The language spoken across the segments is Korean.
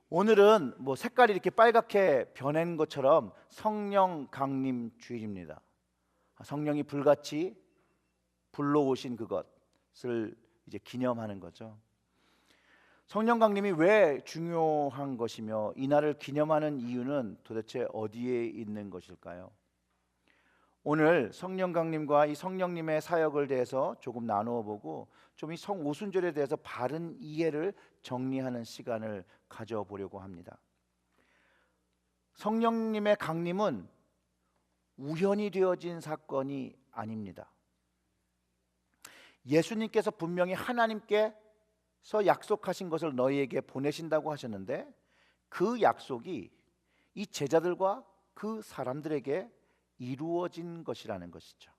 오늘은 색깔이 이렇게 빨갛게 변한 것처럼 성령 강림 주일입니다. 성령이 불같이 불러오신 그것을 이제 기념하는 거죠. 성령 강림이 왜 중요한 것이며 이날을 기념하는 이유는 도대체 어디에 있는 것일까요? 오늘 성령 강림과 이 성령님의 사역을 대해서 조금 나누어 보고 좀 이 성오순절에 대해서 바른 이해를 정리하는 시간을 가져보려고 합니다. 성령님의 강림은 우연히 되어진 사건이 아닙니다. 예수님께서 분명히 하나님께서 약속하신 것을 너희에게 보내신다고 하셨는데 그 약속이 이 제자들과 그 사람들에게 이루어진 것이라는 것이죠.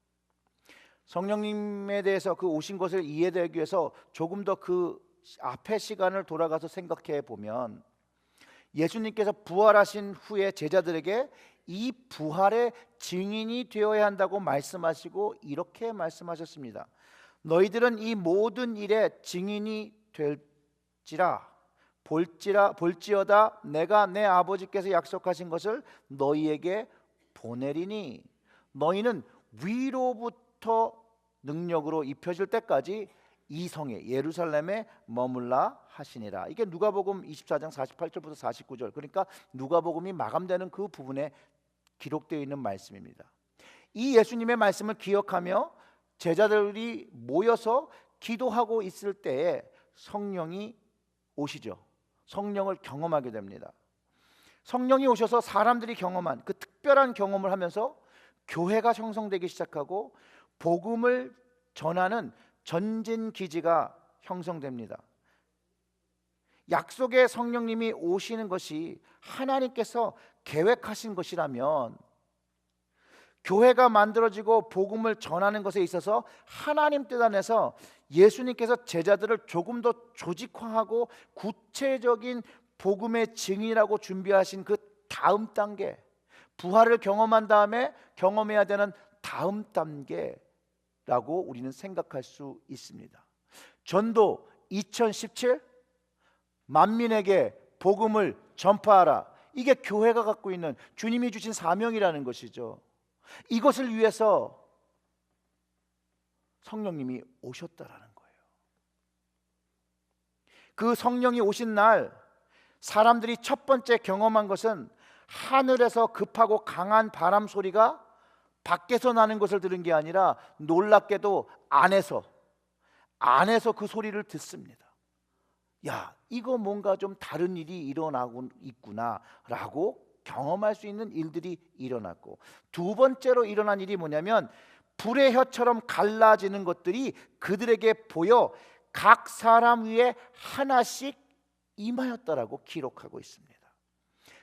성령님에 대해서 그 오신 것을 이해되기 위해서 조금 더 그 앞의 시간을 돌아가서 생각해 보면 예수님께서 부활하신 후에 제자들에게 이 부활의 증인이 되어야 한다고 말씀하시고 이렇게 말씀하셨습니다. 너희들은 이 모든 일의 증인이 볼지어다 내가 내 아버지께서 약속하신 것을 너희에게 보내리니 너희는 위로부터 능력으로 입혀질 때까지 이 성에 예루살렘에 머물라 하시니라. 이게 누가복음 24장 48절부터 49절, 그러니까 누가복음이 마감되는 그 부분에 기록되어 있는 말씀입니다. 이 예수님의 말씀을 기억하며 제자들이 모여서 기도하고 있을 때에 성령이 오시죠. 성령을 경험하게 됩니다. 성령이 오셔서 사람들이 경험한 그 특별한 경험을 하면서 교회가 형성되기 시작하고 복음을 전하는 전진 기지가 형성됩니다. 약속의 성령님이 오시는 것이 하나님께서 계획하신 것이라면 교회가 만들어지고 복음을 전하는 것에 있어서 하나님 뜻 안에서 예수님께서 제자들을 조금 더 조직화하고 구체적인 복음의 증인이라고 준비하신 그 다음 단계, 부활을 경험한 다음에 경험해야 되는 다음 단계라고 우리는 생각할 수 있습니다. 전도 2017 만민에게 복음을 전파하라. 이게 교회가 갖고 있는 주님이 주신 사명이라는 것이죠. 이것을 위해서 성령님이 오셨다라는 거예요. 그 성령이 오신 날 사람들이 첫 번째 경험한 것은 하늘에서 급하고 강한 바람 소리가 밖에서 나는 것을 들은 게 아니라 놀랍게도 안에서 그 소리를 듣습니다. 야, 이거 뭔가 좀 다른 일이 일어나고 있구나 라고 경험할 수 있는 일들이 일어났고, 두 번째로 일어난 일이 뭐냐면 불의 혀처럼 갈라지는 것들이 그들에게 보여 각 사람 위에 하나씩 임하였다라고 기록하고 있습니다.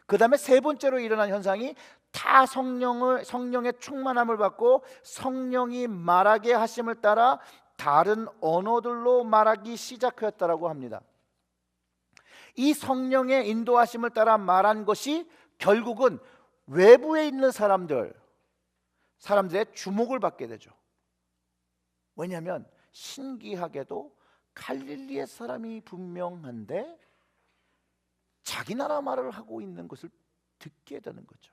그 다음에 세 번째로 일어난 현상이 다 성령의 충만함을 받고 성령이 말하게 하심을 따라 다른 언어들로 말하기 시작하였다라고 합니다. 이 성령의 인도하심을 따라 말한 것이 결국은 외부에 있는 사람들의 주목을 받게 되죠. 왜냐하면 신기하게도 갈릴리의 사람이 분명한데 자기 나라 말을 하고 있는 것을 듣게 되는 거죠.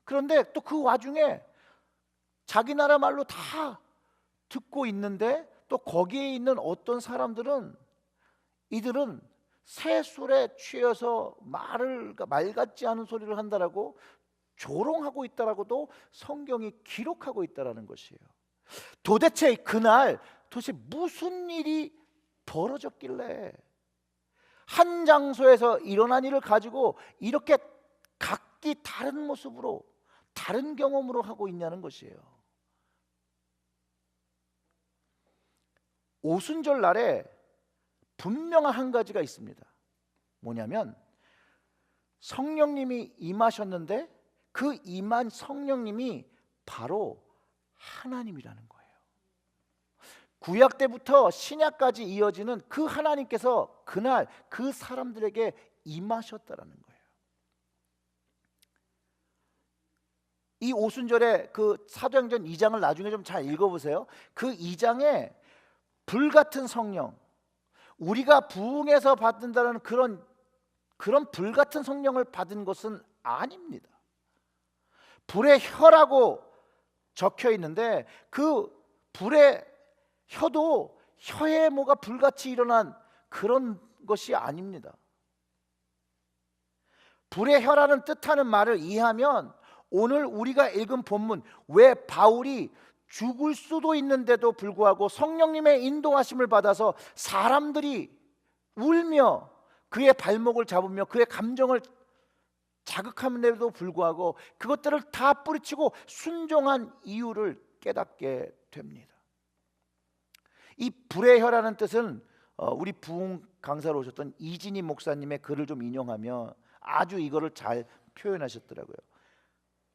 그런데 또 그 와중에 자기 나라 말로 다 듣고 있는데 또 거기에 있는 어떤 사람들은 이들은 새 술에 취해서 말 같지 않은 소리를 한다라고 조롱하고 있다라고도 성경이 기록하고 있다라는 것이에요. 도대체 그날 무슨 일이 벌어졌길래 한 장소에서 일어난 일을 가지고 이렇게 각기 다른 모습으로 다른 경험으로 하고 있냐는 것이에요. 오순절 날에 분명한 한 가지가 있습니다. 뭐냐면 성령님이 임하셨는데 그 임한 성령님이 바로 하나님이라는 거예요. 구약 때부터 신약까지 이어지는 그 하나님께서 그날 그 사람들에게 임하셨다라는 거예요. 이 오순절에 그 사도행전 2장을 나중에 좀 잘 읽어보세요. 그 2장에 불같은 성령, 우리가 부흥에서 받는다는 그런 불같은 성령을 받은 것은 아닙니다. 불의 혀라고 적혀 있는데 그 불의 혀도 혀에 뭐가 불같이 일어난 그런 것이 아닙니다. 불의 혀라는 뜻하는 말을 이해하면 오늘 우리가 읽은 본문, 왜 바울이 죽을 수도 있는데도 불구하고 성령님의 인도하심을 받아서 사람들이 울며 그의 발목을 잡으며 그의 감정을 자극하는데도 불구하고 그것들을 다 뿌리치고 순종한 이유를 깨닫게 됩니다. 이 불의 혀라는 뜻은 우리 부흥 강사로 오셨던 이진희 목사님의 글을 좀 인용하며 아주 이거를 잘 표현하셨더라고요.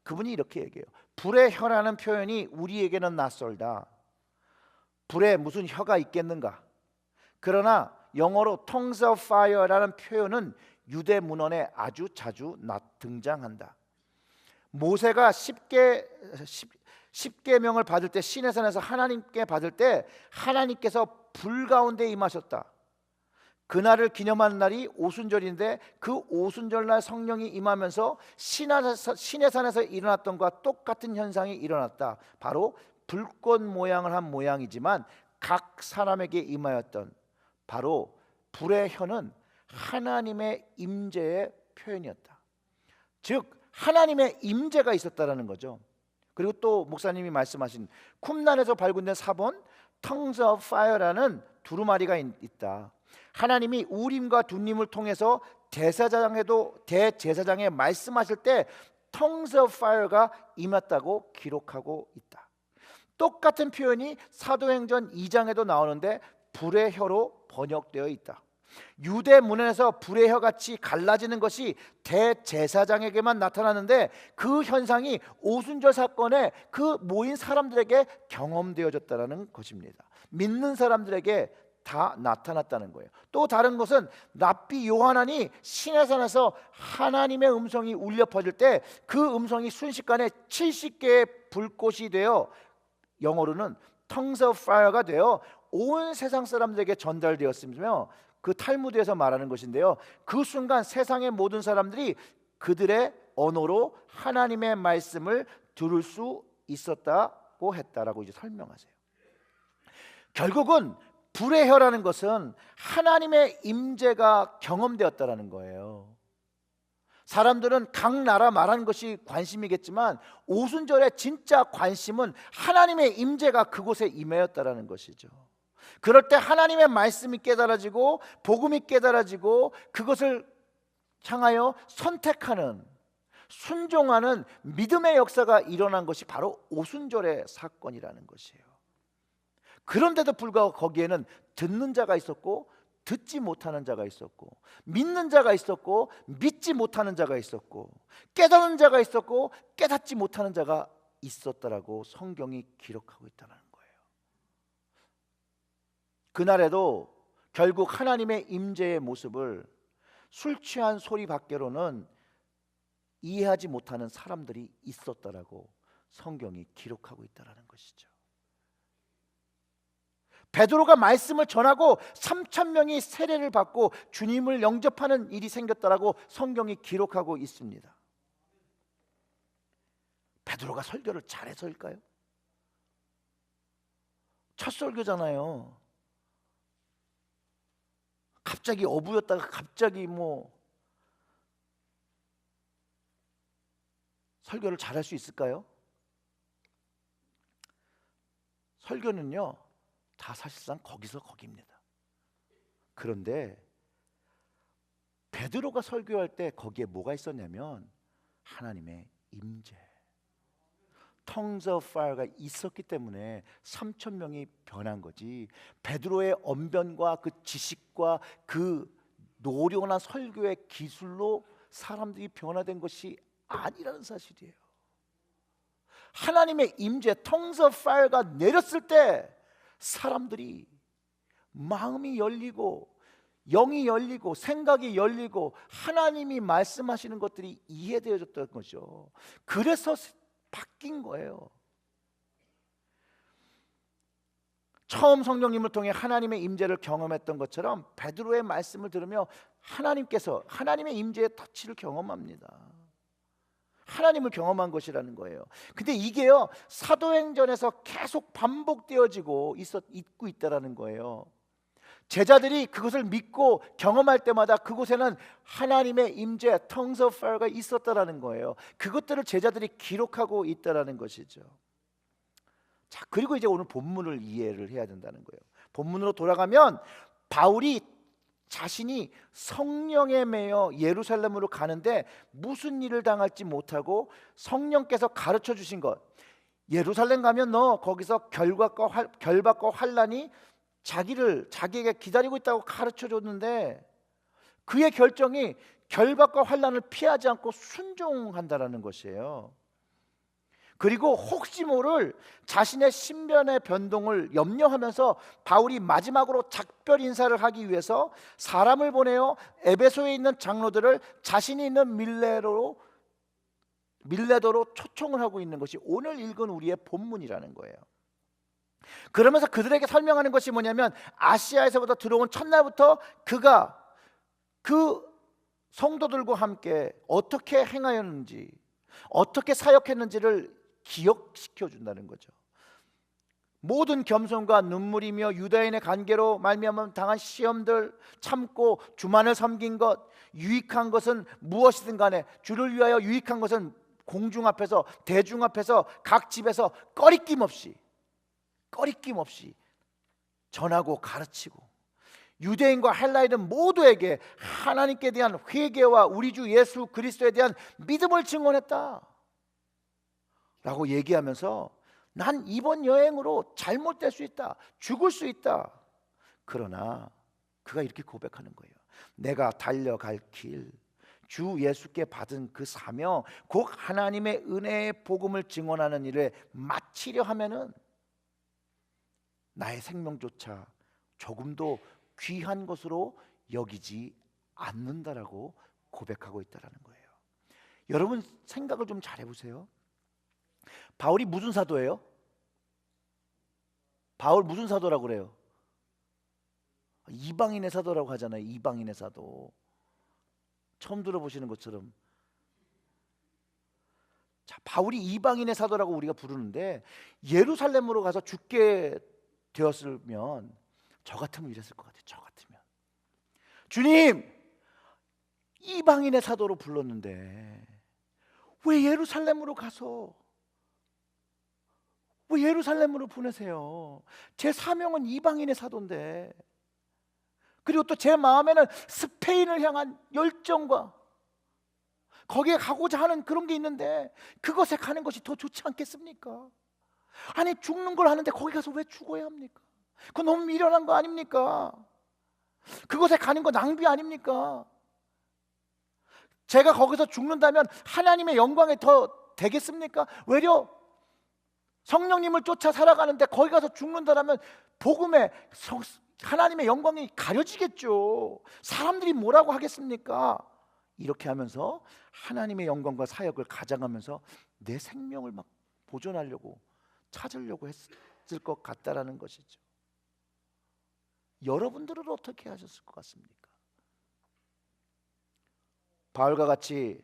그분이 이렇게 얘기해요. 불의 혀라는 표현이 우리에게는 낯설다. 불에 무슨 혀가 있겠는가? 그러나 영어로 tongues of fire라는 표현은 유대 문헌에 아주 자주 등장한다. 모세가 10계명을 받을 때 시내산에서 하나님께 받을 때 하나님께서 불 가운데 임하셨다. 그날을 기념하는 날이 오순절인데 그 오순절날 성령이 임하면서 시내산에서 일어났던 것과 똑같은 현상이 일어났다. 바로 불꽃 모양을 한 모양이지만 각 사람에게 임하였던 바로 불의 혀는 하나님의 임재의 표현이었다. 즉 하나님의 임재가 있었다라는 거죠. 그리고 또 목사님이 말씀하신 쿰란에서 발굴된 사본 tongues of fire라는 두루마리가 있다. 하나님이 우림과 둠림을 통해서 대제사장에 말씀하실 때 tongues of fire가 임했다고 기록하고 있다. 똑같은 표현이 사도행전 2장에도 나오는데 불의 혀로 번역되어 있다. 유대 문헌에서 불의 혀같이 갈라지는 것이 대제사장에게만 나타나는데 그 현상이 오순절 사건에 그 모인 사람들에게 경험되어졌다는 것입니다. 믿는 사람들에게 다 나타났다는 거예요. 또 다른 것은 랍비 요하난이 시내산에서 하나님의 음성이 울려 퍼질 때 그 음성이 순식간에 70개의 불꽃이 되어 영어로는 tongues of fire가 되어 온 세상 사람들에게 전달되었으며 그 탈무드에서 말하는 것인데요. 그 순간 세상의 모든 사람들이 그들의 언어로 하나님의 말씀을 들을 수 있었다고 했다라고 이제 설명하세요. 결국은 불의 혀라는 것은 하나님의 임재가 경험되었다라는 거예요. 사람들은 각 나라 말하는 것이 관심이겠지만 오순절의 진짜 관심은 하나님의 임재가 그곳에 임하였다라는 것이죠. 그럴 때 하나님의 말씀이 깨달아지고 복음이 깨달아지고 그것을 향하여 선택하는 순종하는 믿음의 역사가 일어난 것이 바로 오순절의 사건이라는 것이에요. 그런데도 불구하고 거기에는 듣는 자가 있었고 듣지 못하는 자가 있었고 믿는 자가 있었고 믿지 못하는 자가 있었고 깨닫는 자가 있었고 깨닫지 못하는 자가 있었다라고 성경이 기록하고 있다는 거예요. 그날에도 결국 하나님의 임재의 모습을 술 취한 소리 밖으로는 이해하지 못하는 사람들이 있었다라고 성경이 기록하고 있다는 것이죠. 베드로가 말씀을 전하고 3,000명이 세례를 받고 주님을 영접하는 일이 생겼다라고 성경이 기록하고 있습니다. 베드로가 설교를 잘해서일까요? 첫 설교잖아요. 갑자기 어부였다가 갑자기 설교를 잘할 수 있을까요? 설교는요 다 사실상 거기서 거기입니다. 그런데 베드로가 설교할 때 거기에 뭐가 있었냐면 하나님의 임재, tongues of fire가 있었기 때문에 3,000명이 변한 거지, 베드로의 언변과 그 지식과 그 노련한 설교의 기술로 사람들이 변화된 것이 아니라는 사실이에요. 하나님의 임재, tongues of fire가 내렸을 때 사람들이 마음이 열리고 영이 열리고 생각이 열리고 하나님이 말씀하시는 것들이 이해되어졌던 거죠. 그래서 바뀐 거예요. 처음 성령님을 통해 하나님의 임재를 경험했던 것처럼 베드로의 말씀을 들으며 하나님께서 하나님의 임재의 터치를 경험합니다. 하나님을 경험한 것이라는 거예요. 근데 이게요, 사도행전에서 계속 반복되어지고 있고 있다라는 거예요. 제자들이 그것을 믿고 경험할 때마다 그곳에는 하나님의 임재, tongues of fire가 있었다라는 거예요. 그것들을 제자들이 기록하고 있다라는 것이죠. 자, 그리고 이제 오늘 본문을 이해를 해야 된다는 거예요. 본문으로 돌아가면 바울이 자신이 성령에 매여 예루살렘으로 가는데 무슨 일을 당할지 못하고 성령께서 가르쳐 주신 것, 예루살렘 가면 너 거기서 결박과 환란이 자기에게 기다리고 있다고 가르쳐 줬는데 그의 결정이 결박과 환란을 피하지 않고 순종한다라는 것이에요. 그리고 혹시 모를 자신의 신변의 변동을 염려하면서 바울이 마지막으로 작별 인사를 하기 위해서 사람을 보내어 에베소에 있는 장로들을 자신이 있는 밀레도로 초청을 하고 있는 것이 오늘 읽은 우리의 본문이라는 거예요. 그러면서 그들에게 설명하는 것이 뭐냐면 아시아에서부터 들어온 첫날부터 그가 그 성도들과 함께 어떻게 행하였는지, 어떻게 사역했는지를 기억시켜 준다는 거죠. 모든 겸손과 눈물이며 유다인의 관계로 말미암아 당한 시험들 참고 주만을 섬긴 것, 유익한 것은 무엇이든 간에 주를 위하여 유익한 것은 공중 앞에서 대중 앞에서 각 집에서 꺼리낌 없이 전하고 가르치고 유대인과 헬라인은 모두에게 하나님께 대한 회개와 우리 주 예수 그리스도에 대한 믿음을 증언했다 라고 얘기하면서 난 이번 여행으로 잘못될 수 있다, 죽을 수 있다. 그러나 그가 이렇게 고백하는 거예요. 내가 달려갈 길, 주 예수께 받은 그 사명, 곧 하나님의 은혜의 복음을 증언하는 일을 마치려 하면은 나의 생명조차 조금도 귀한 것으로 여기지 않는다라고 고백하고 있다라는 거예요. 여러분 생각을 좀 잘 해보세요. 바울이 무슨 사도예요? 바울 무슨 사도라고 그래요? 이방인의 사도라고 하잖아요. 이방인의 사도. 처음 들어보시는 것처럼. 자, 바울이 이방인의 사도라고 우리가 부르는데 예루살렘으로 가서 죽게 되었으면 저 같으면 이랬을 것 같아요. 저 같으면 주님, 이방인의 사도로 불렀는데 왜 예루살렘으로 가서 왜 예루살렘으로 보내세요? 제 사명은 이방인의 사도인데, 그리고 또 제 마음에는 스페인을 향한 열정과 거기에 가고자 하는 그런 게 있는데 그것에 가는 것이 더 좋지 않겠습니까? 아니 죽는 걸 하는데 거기 가서 왜 죽어야 합니까? 그거 너무 미련한 거 아닙니까? 그것에 가는 거 낭비 아닙니까? 제가 거기서 죽는다면 하나님의 영광이 더 되겠습니까? 외려 성령님을 쫓아 살아가는데 거기 가서 죽는다라면 복음에 하나님의 영광이 가려지겠죠. 사람들이 뭐라고 하겠습니까? 이렇게 하면서 하나님의 영광과 사역을 가장하면서 내 생명을 막 보존하려고 찾으려고 했을 것 같다라는 것이죠. 여러분들은 어떻게 하셨을 것 같습니까? 바울과 같이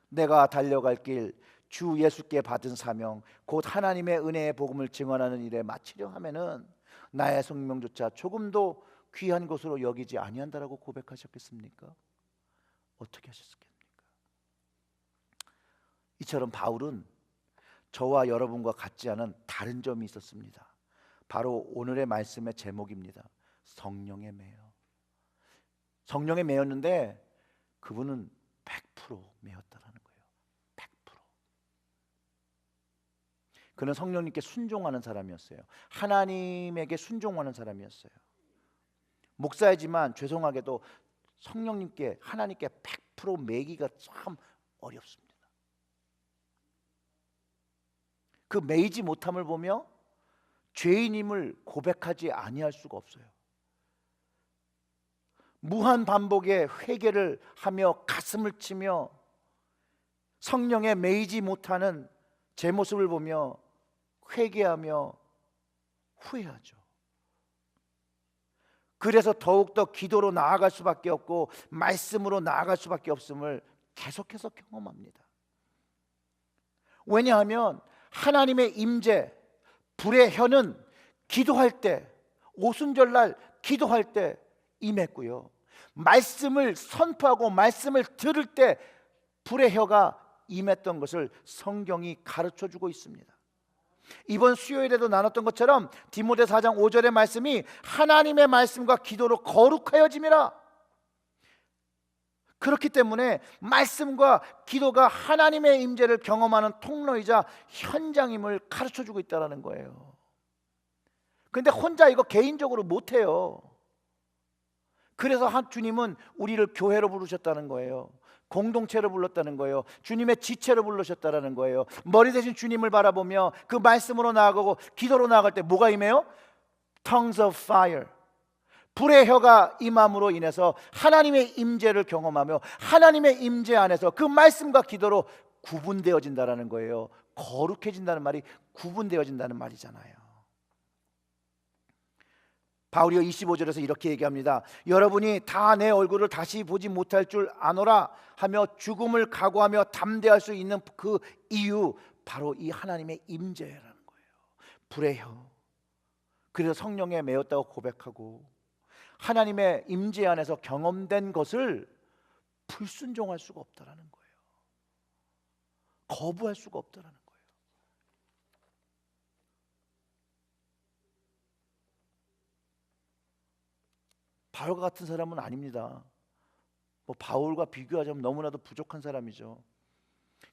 내가 달려갈 길, 주 예수께 받은 사명, 곧 하나님의 은혜의 복음을 증언하는 일에 마치려 하면은 나의 생명조차 조금도 귀한 것으로 여기지 아니한다라고 고백하셨겠습니까? 어떻게 하셨겠습니까? 이처럼 바울은 저와 여러분과 같지 않은 다른 점이 있었습니다. 바로 오늘의 말씀의 제목입니다. 성령에 매여. 성령에 매였는데 그분은 100% 매였다라는 거예요. 100%. 그는 성령님께 순종하는 사람이었어요. 하나님에게 순종하는 사람이었어요. 목사이지만 죄송하게도 성령님께 하나님께 100% 매기가 참 어렵습니다. 그 매이지 못함을 보며 죄인임을 고백하지 아니할 수가 없어요. 무한 반복의 회개를 하며 가슴을 치며 성령에 매이지 못하는 제 모습을 보며 회개하며 후회하죠. 그래서 더욱더 기도로 나아갈 수밖에 없고 말씀으로 나아갈 수밖에 없음을 계속해서 경험합니다. 왜냐하면 하나님의 임재, 불의 혀는 기도할 때, 오순절날 기도할 때 임했고요, 말씀을 선포하고 말씀을 들을 때 불의 혀가 임했던 것을 성경이 가르쳐주고 있습니다. 이번 수요일에도 나눴던 것처럼 디모데 4장 5절의 말씀이 하나님의 말씀과 기도로 거룩하여짐이라. 그렇기 때문에 말씀과 기도가 하나님의 임재를 경험하는 통로이자 현장임을 가르쳐주고 있다는 거예요. 근데 혼자 이거 개인적으로 못해요. 그래서 주님은 우리를 교회로 부르셨다는 거예요. 공동체로 불렀다는 거예요. 주님의 지체로 부르셨다는 거예요. 머리 대신 주님을 바라보며 그 말씀으로 나아가고 기도로 나아갈 때 뭐가 임해요? Tongues of fire, 불의 혀가 임함으로 인해서 하나님의 임재를 경험하며 하나님의 임재 안에서 그 말씀과 기도로 구분되어진다는 거예요. 거룩해진다는 말이 구분되어진다는 말이잖아요. 바울이요 25절에서 이렇게 얘기합니다. 여러분이 다 내 얼굴을 다시 보지 못할 줄 아노라 하며 죽음을 각오하며 담대할 수 있는 그 이유, 바로 이 하나님의 임재라는 거예요. 불의 혀. 그래서 성령에 매였다고 고백하고 하나님의 임재 안에서 경험된 것을 불순종할 수가 없다라는 거예요. 거부할 수가 없다라는 거예요. 바울과 같은 사람은 아닙니다. 바울과 비교하자면 너무나도 부족한 사람이죠.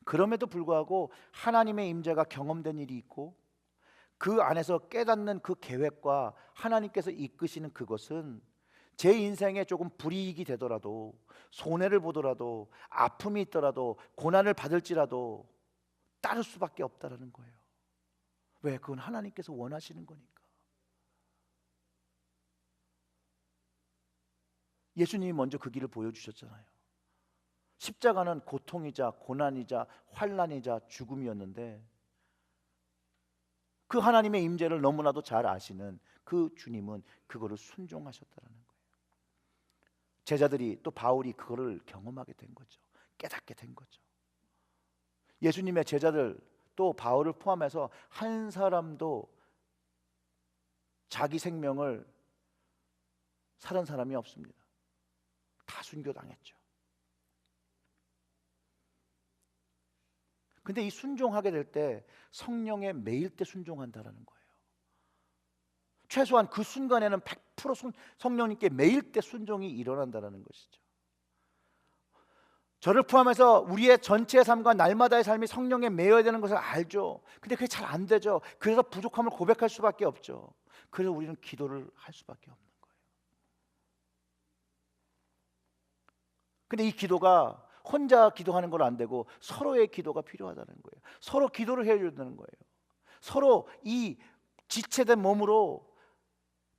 그럼에도 불구하고 하나님의 임재가 경험된 일이 있고 그 안에서 깨닫는 그 계획과 하나님께서 이끄시는 그것은 제 인생에 조금 불이익이 되더라도, 손해를 보더라도, 아픔이 있더라도, 고난을 받을지라도 따를 수밖에 없다라는 거예요. 왜? 그건 하나님께서 원하시는 거니까. 예수님이 먼저 그 길을 보여주셨잖아요. 십자가는 고통이자 고난이자 환난이자 죽음이었는데 그 하나님의 임재를 너무나도 잘 아시는 그 주님은 그거를 순종하셨다는 거예요. 제자들이 또 바울이 그거를 경험하게 된 거죠. 깨닫게 된 거죠. 예수님의 제자들 또 바울을 포함해서 한 사람도 자기 생명을 살은 사람이 없습니다. 다 순교당했죠. 근데 이 순종하게 될 때 성령에 매일 때 순종한다라는 거예요. 최소한 그 순간에는 100% 성령님께 매일 때 순종이 일어난다는 것이죠. 저를 포함해서 우리의 전체의 삶과 날마다의 삶이 성령에 매여야 되는 것을 알죠. 근데 그게 잘 안 되죠. 그래서 부족함을 고백할 수밖에 없죠. 그래서 우리는 기도를 할 수밖에 없는 거예요. 근데 이 기도가 혼자 기도하는 건 안 되고 서로의 기도가 필요하다는 거예요. 서로 기도를 해야 되는 거예요. 서로 이 지체된 몸으로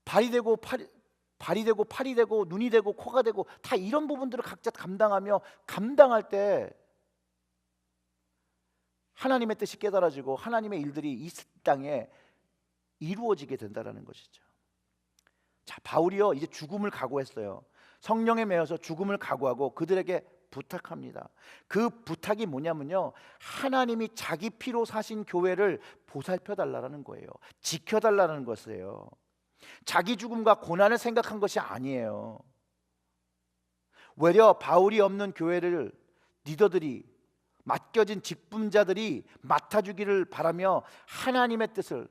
발이 되고 팔이 되고 눈이 되고 코가 되고 다 이런 부분들을 각자 감당하며 감당할 때 하나님의 뜻이 깨달아지고 하나님의 일들이 이 땅에 이루어지게 된다는 것이죠. 자, 바울이요 이제 죽음을 각오했어요. 성령에 매여서 죽음을 각오하고 그들에게 부탁합니다. 그 부탁이 뭐냐면요, 하나님이 자기 피로 사신 교회를 보살펴 달라는 거예요. 지켜 달라는 것이에요. 자기 죽음과 고난을 생각한 것이 아니에요. 외려 바울이 없는 교회를 리더들이, 맡겨진 직분자들이 맡아주기를 바라며 하나님의 뜻을,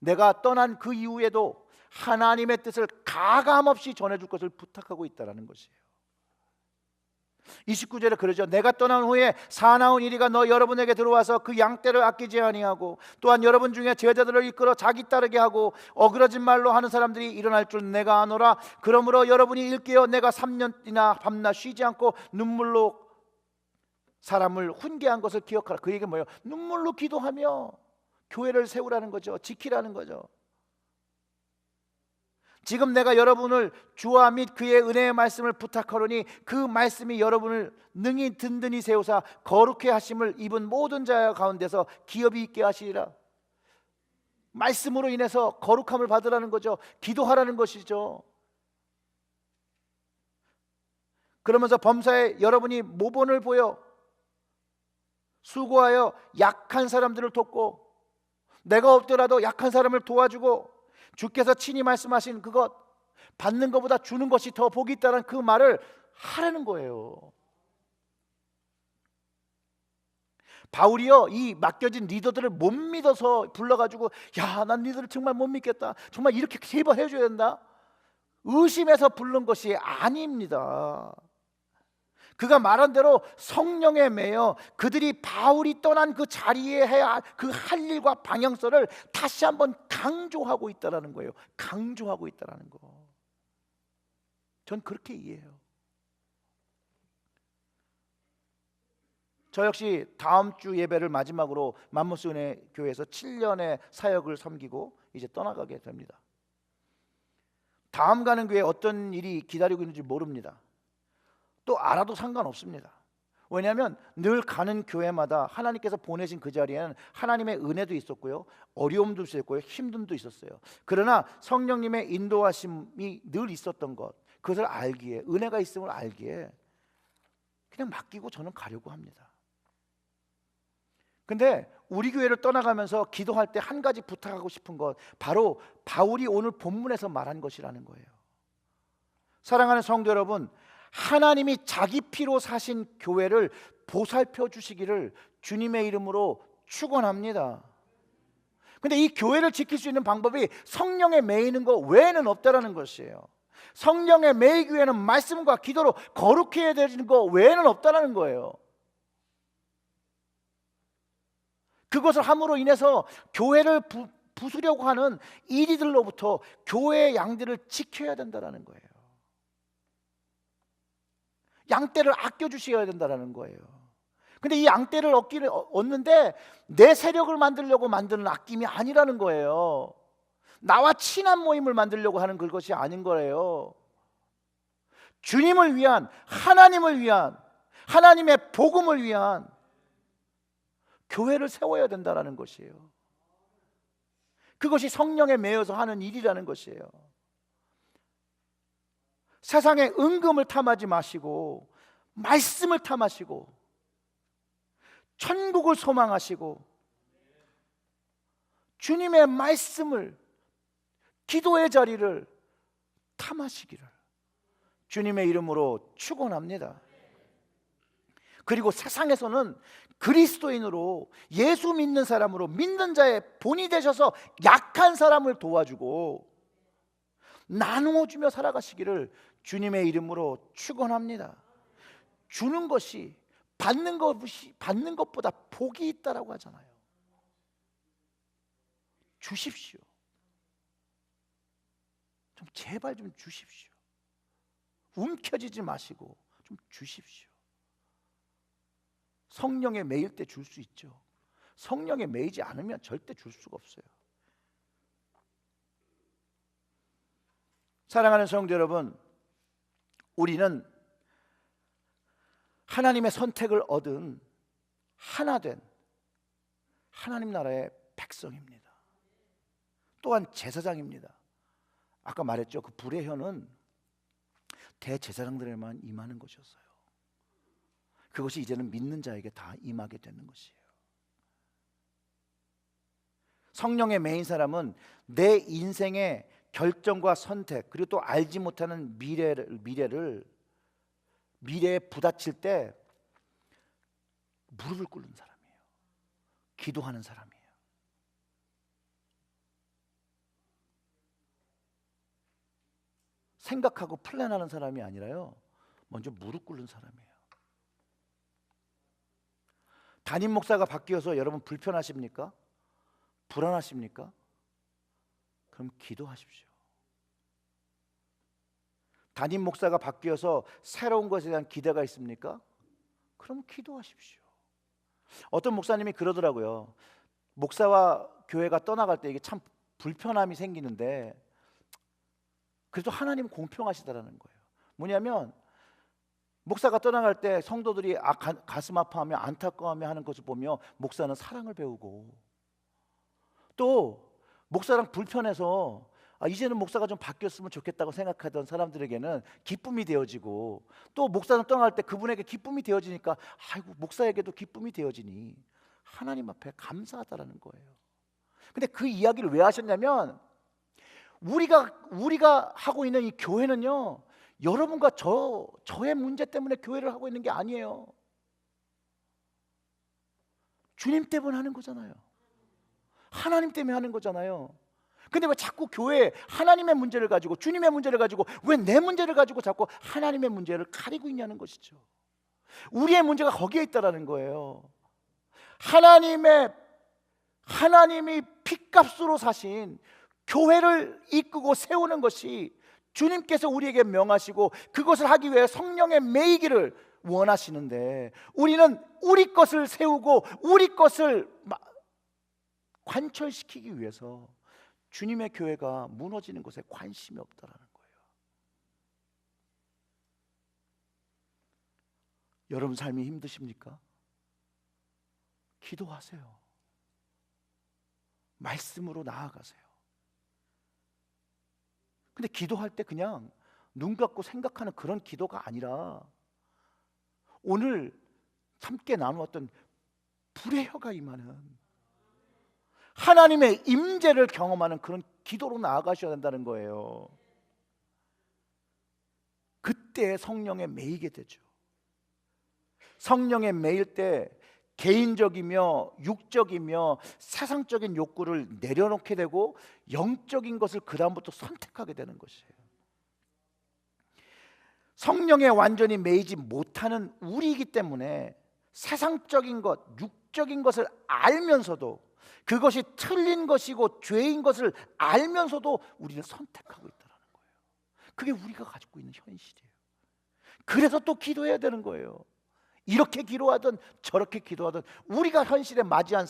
내가 떠난 그 이후에도 하나님의 뜻을 가감없이 전해줄 것을 부탁하고 있다는 것이에요. 29절에 그러죠. 내가 떠난 후에 사나운 이리가 너 여러분에게 들어와서 그 양떼를 아끼지 아니하고 또한 여러분 중에 제자들을 이끌어 자기 따르게 하고 어그러진 말로 하는 사람들이 일어날 줄 내가 아노라. 그러므로 여러분이 일깨어 내가 3년이나 밤낮 쉬지 않고 눈물로 사람을 훈계한 것을 기억하라. 그 얘기는 뭐예요? 눈물로 기도하며 교회를 세우라는 거죠. 지키라는 거죠. 지금 내가 여러분을 주와 및 그의 은혜의 말씀을 부탁하노니 그 말씀이 여러분을 능히 든든히 세우사 거룩해 하심을 입은 모든 자 가운데서 기업이 있게 하시리라. 말씀으로 인해서 거룩함을 받으라는 거죠. 기도하라는 것이죠. 그러면서 범사에 여러분이 모본을 보여 수고하여 약한 사람들을 돕고, 내가 없더라도 약한 사람을 도와주고, 주께서 친히 말씀하신 그것, 받는 것보다 주는 것이 더 복이 있다는 그 말을 하라는 거예요. 바울이요, 이 맡겨진 리더들을 못 믿어서 불러가지고, 야, 난 리더를 정말 못 믿겠다, 정말 이렇게 제발 해줘야 된다, 의심해서 부른 것이 아닙니다. 그가 말한 대로 성령에 매여 그들이 바울이 떠난 그 자리에 해야 그 할 일과 방향성을 다시 한번 강조하고 있다는 거예요. 강조하고 있다는 거. 전 그렇게 이해해요. 저 역시 다음 주 예배를 마지막으로 맘모스 은혜 교회에서 7년의 사역을 섬기고 이제 떠나가게 됩니다. 다음 가는 교회에 어떤 일이 기다리고 있는지 모릅니다. 또 알아도 상관없습니다. 왜냐하면 늘 가는 교회마다 하나님께서 보내신 그 자리에는 하나님의 은혜도 있었고요, 어려움도 있었고요, 힘듦도 있었어요. 그러나 성령님의 인도하심이 늘 있었던 것, 그것을 알기에, 은혜가 있음을 알기에 그냥 맡기고 저는 가려고 합니다. 근데 우리 교회를 떠나가면서 기도할 때 한 가지 부탁하고 싶은 것, 바로 바울이 오늘 본문에서 말한 것이라는 거예요. 사랑하는 성도 여러분, 하나님이 자기 피로 사신 교회를 보살펴 주시기를 주님의 이름으로 축원합니다. 근데 이 교회를 지킬 수 있는 방법이 성령에 매이는 것 외에는 없다라는 것이에요. 성령에 매이기 위해는 말씀과 기도로 거룩해야 되는 것 외에는 없다라는 거예요. 그것을 함으로 인해서 교회를 부수려고 하는 이리들로부터 교회의 양들을 지켜야 된다는 거예요. 양떼를 아껴주셔야 된다는 거예요. 근데 이 양떼를 얻는데 내 세력을 만들려고 만드는 아낌이 아니라는 거예요. 나와 친한 모임을 만들려고 하는 그것이 아닌 거예요. 주님을 위한, 하나님을 위한, 하나님의 복음을 위한 교회를 세워야 된다는 것이에요. 그것이 성령에 매여서 하는 일이라는 것이에요. 세상의 은금을 탐하지 마시고 말씀을 탐하시고 천국을 소망하시고 주님의 말씀을, 기도의 자리를 탐하시기를 주님의 이름으로 축원합니다. 그리고 세상에서는 그리스도인으로, 예수 믿는 사람으로, 믿는 자의 본이 되셔서 약한 사람을 도와주고 나누어주며 살아가시기를 주님의 이름으로 축원합니다. 주는 것이 받는 것보다 복이 있다라고 하잖아요. 주십시오. 좀 제발 좀 주십시오. 움켜쥐지 마시고 좀 주십시오. 성령에 매일 때 줄 수 있죠. 성령에 매이지 않으면 절대 줄 수가 없어요. 사랑하는 성도 여러분, 우리는 하나님의 선택을 얻은 하나된 하나님 나라의 백성입니다. 또한 제사장입니다. 아까 말했죠. 그 불의 혀는 대제사장들에만 임하는 것이었어요. 그것이 이제는 믿는 자에게 다 임하게 되는 것이에요. 성령에 매인 사람은 내 인생의 결정과 선택, 그리고 또 알지 못하는 미래에 부닥칠 때 무릎을 꿇는 사람이에요. 기도하는 사람이에요. 생각하고 플랜하는 사람이 아니라요, 먼저 무릎 꿇는 사람이에요. 담임 목사가 바뀌어서 여러분 불편하십니까? 불안하십니까? 그럼 기도하십시오. 담임 목사가 바뀌어서 새로운 것에 대한 기대가 있습니까? 그럼 기도하십시오. 어떤 목사님이 그러더라고요. 목사와 교회가 떠나갈 때 이게 참 불편함이 생기는데 그래도 하나님은 공평하시다라는 거예요. 뭐냐면 목사가 떠나갈 때 성도들이 가슴 아파하며 안타까워하며 하는 것을 보며 목사는 사랑을 배우고, 또 목사랑 불편해서 이제는 목사가 좀 바뀌었으면 좋겠다고 생각하던 사람들에게는 기쁨이 되어지고, 또 목사는 떠날 때 그분에게 기쁨이 되어지니까 아이고 목사에게도 기쁨이 되어지니 하나님 앞에 감사하다라는 거예요. 근데 그 이야기를 왜 하셨냐면, 우리가 하고 있는 이 교회는요, 여러분과 저의 문제 때문에 교회를 하고 있는 게 아니에요. 주님 때문에 하는 거잖아요. 하나님 때문에 하는 거잖아요. 근데 왜 자꾸 교회에 하나님의 문제를 가지고, 주님의 문제를 가지고, 왜 내 문제를 가지고 자꾸 하나님의 문제를 가리고 있냐는 것이죠. 우리의 문제가 거기에 있다라는 거예요. 하나님이 핏값으로 사신 교회를 이끄고 세우는 것이 주님께서 우리에게 명하시고, 그것을 하기 위해 성령에 매이기를 원하시는데, 우리는 우리 것을 세우고 우리 것을 관철시키기 위해서 주님의 교회가 무너지는 것에 관심이 없다라는 거예요. 여러분 삶이 힘드십니까? 기도하세요. 말씀으로 나아가세요. 근데 기도할 때 그냥 눈 감고 생각하는 그런 기도가 아니라, 오늘 함께 나누었던 불의 혀가 임하는 하나님의 임재를 경험하는 그런 기도로 나아가셔야 된다는 거예요. 그때 성령에 매이게 되죠. 성령에 매일 때 개인적이며 육적이며 세상적인 욕구를 내려놓게 되고, 영적인 것을 그 다음부터 선택하게 되는 것이에요. 성령에 완전히 매이지 못하는 우리이기 때문에 세상적인 것, 육적인 것을 알면서도, 그것이 틀린 것이고 죄인 것을 알면서도 우리는 선택하고 있다는 거예요. 그게 우리가 가지고 있는 현실이에요. 그래서 또 기도해야 되는 거예요. 이렇게 기도하든 저렇게 기도하든 우리가 현실에 맞이한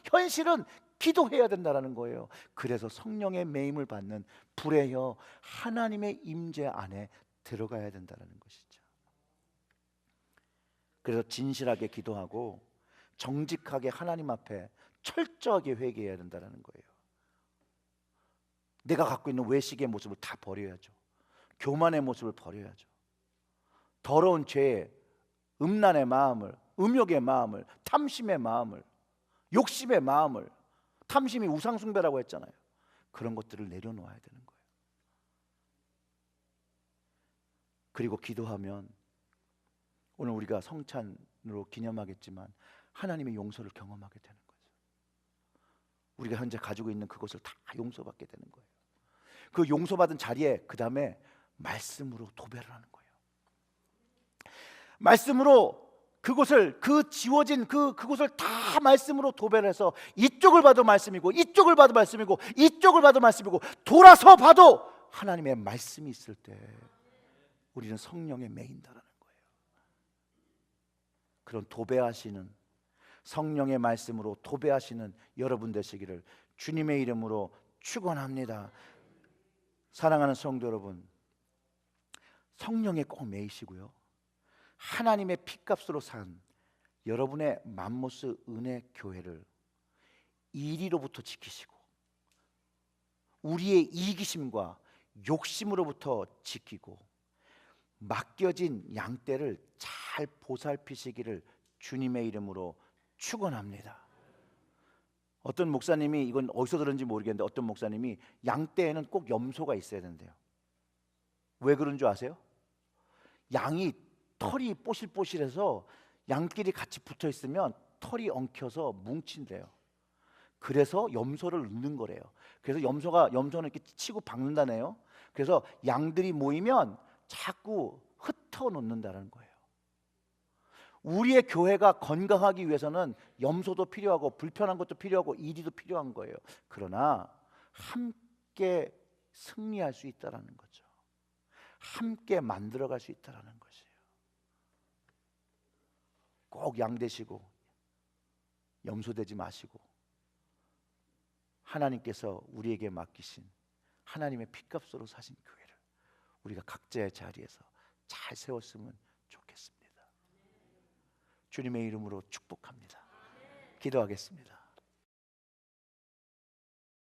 현실은 기도해야 된다는 거예요. 그래서 성령의 매임을 받는 불의 혀, 하나님의 임재 안에 들어가야 된다는 것이죠. 그래서 진실하게 기도하고 정직하게 하나님 앞에 철저하게 회개해야 된다는 거예요. 내가 갖고 있는 외식의 모습을 다 버려야죠. 교만의 모습을 버려야죠. 더러운 죄, 음란의 마음을, 음욕의 마음을, 탐심의 마음을, 욕심의 마음을, 탐심이 우상숭배라고 했잖아요. 그런 것들을 내려놓아야 되는 거예요. 그리고 기도하면, 오늘 우리가 성찬으로 기념하겠지만 하나님의 용서를 경험하게 되는 거예요. 우리가 현재 가지고 있는 그것을 다 용서받게 되는 거예요. 그 용서받은 자리에 그 다음에 말씀으로 도배를 하는 거예요. 말씀으로 지워진 그곳을 다 말씀으로 도배를 해서, 이쪽을 봐도 말씀이고 이쪽을 봐도 말씀이고 이쪽을 봐도 말씀이고 돌아서 봐도 하나님의 말씀이 있을 때 우리는 성령에 매인다라는 거예요. 그런 도배하시는, 성령의 말씀으로 도배하시는 여러분 되시기를 주님의 이름으로 축원합니다. 사랑하는 성도 여러분, 성령에 꼭 매이시고요, 하나님의 핏값으로 산 여러분의 맘모스 은혜 교회를 이리로부터 지키시고, 우리의 이기심과 욕심으로부터 지키고, 맡겨진 양떼를 잘 보살피시기를 주님의 이름으로 축원합니다. 어떤 목사님이, 이건 어디서 들은지 모르겠는데, 어떤 목사님이 양떼에는 꼭 염소가 있어야 된대요. 왜 그런 줄 아세요? 양이 털이 뽀실뽀실해서 양끼리 같이 붙어 있으면 털이 엉켜서 뭉친대요. 그래서 염소를 넣는 거래요. 그래서 염소는 이렇게 치고 박는다네요. 그래서 양들이 모이면 자꾸 흩어 놓는다는 거예요. 우리의 교회가 건강하기 위해서는 염소도 필요하고 불편한 것도 필요하고 이리도 필요한 거예요. 그러나 함께 승리할 수 있다라는 거죠. 함께 만들어갈 수 있다라는 것이에요. 꼭 양 되시고 염소 되지 마시고, 하나님께서 우리에게 맡기신 하나님의 핏값으로 사신 교회를 우리가 각자의 자리에서 잘 세웠으면 좋겠습니다. 주님의 이름으로 축복합니다. 기도하겠습니다.